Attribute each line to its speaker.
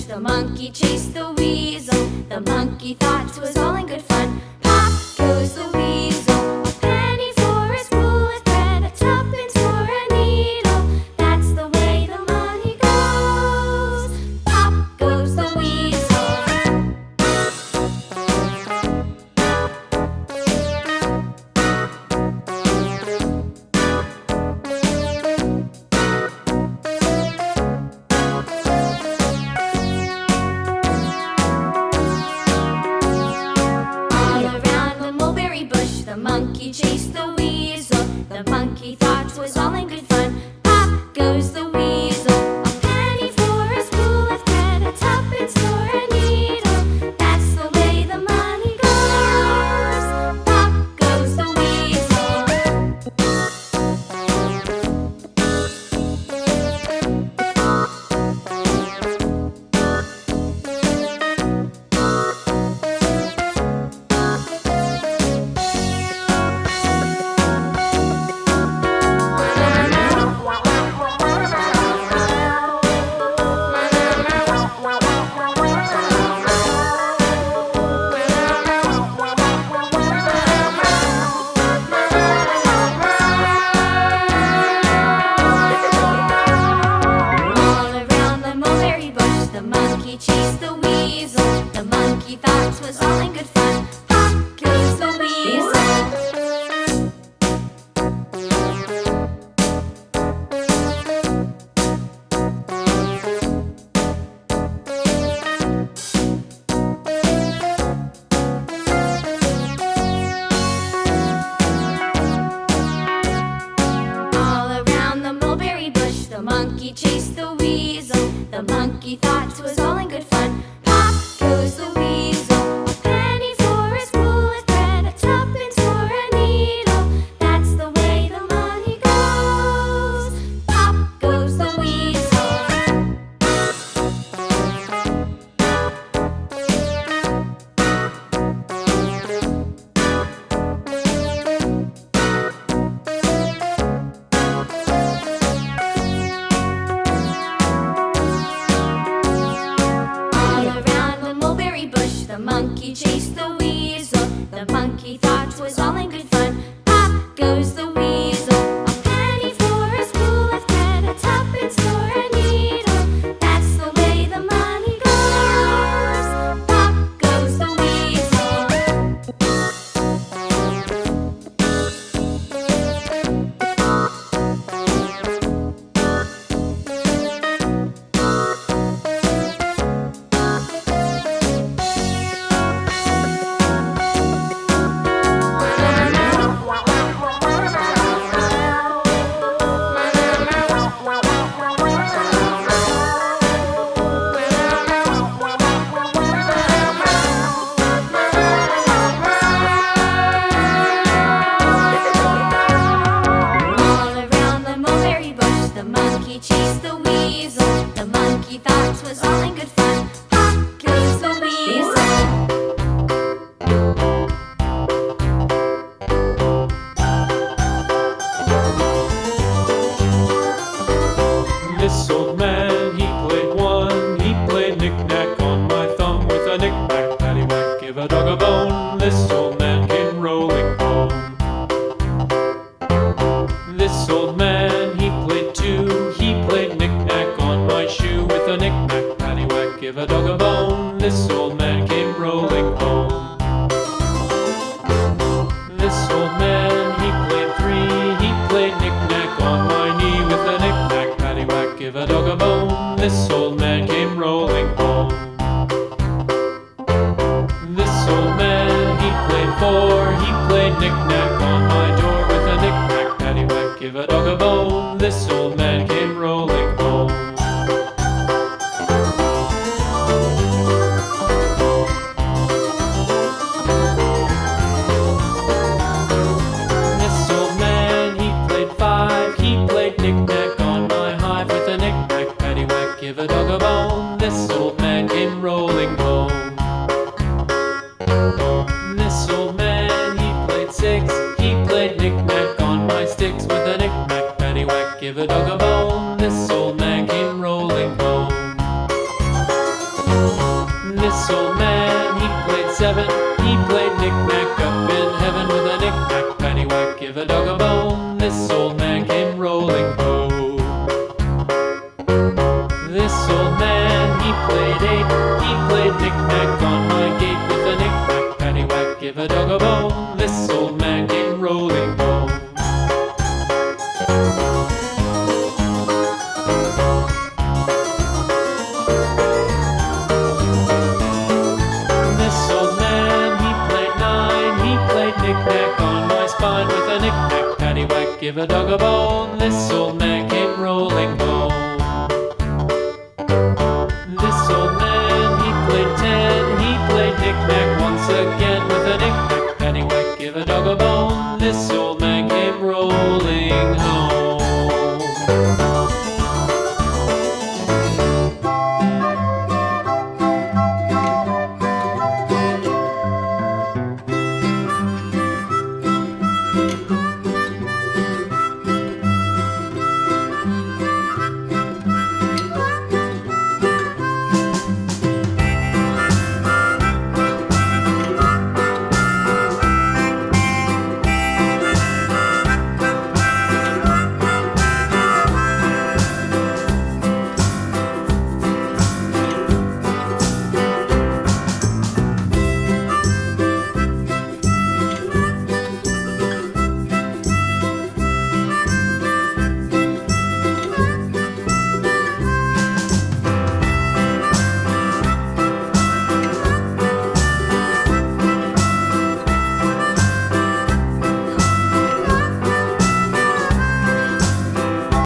Speaker 1: The monkey chased the weasel. The monkey thought 'twas all in good fun. Pop goes the weasel. A penny for a spool of thread, a tuppence for a needle. That's the way the money goes. Pop goes the weasel. The monkey chased the weasel. The monkey thought 'twas all in good fun. Pop goes the weasel. A penny for a spool of thread, a tuppence for a needle. That's the way the money goes. Pop goes the weasel. The monkey chased the weasel. The monkey thought 'twas all in good fun. Pop goes the weasel. All around the mulberry bush, the monkey chased the weasel. The monkey thought 'twas all in good fun. Pop goes the weasel. A penny for a spool of thread, a tuppence for a needle. That's the way the money goes. Pop goes the weasel. The monkey chased the weasel. The monkey thought 'twas all in good fun. Pop goes the weasel. A penny for a spool of thread, a tuppence for a needle. That's the way the money goes. Pop goes the weasel. The monkey chased the weasel. The monkey thought 'twas all in good fun. Pop goes the weasel.
Speaker 2: This old man, he played one. He played knick-knack on my thumb with a knick-knack, paddywhack, give a dog a bone. This old man came rolling home. This old man, he played two. He played knick-knack on my shoe with a knick-knack, paddywhack, give a dog a bone. This old man came rolling home. This old man, he played three. He played knick-knack on my knee with a knick-knack, paddywhack, give a dog a bone. This old man came rolling home. This old man, he played four. He played knick-knack on my door with a knick-knack, paddywhack, give a dog a bone. This old man came rolling home. This old man, he played five. He played knick-knack on my hive with a knick-knack, paddywhack, give a dog a bone. This old man came rolling home. This old man, he played six. He played knick-knack on my sticks with a knick-knack, paddywhack, give a dog a bone. This old man came rolling home. This old man, he played seven. He played knick-knack up in heaven with a knick-knack, paddywhack, give a dog a bone. This old man came rolling home. This old man, he played eight. He played knick-knack on my gate with a knick-knack, paddywhack, give a dog a bone. This old man came rolling home. This old man, he played nine. He played knick-knack on my spine with a knick-knack, paddywhack, give a dog a bone. This old man came rolling home. This old man, he played ten. He played knick-knack once again with a knick-knack, paddywhack, give a dog a bone. This old man came rolling home.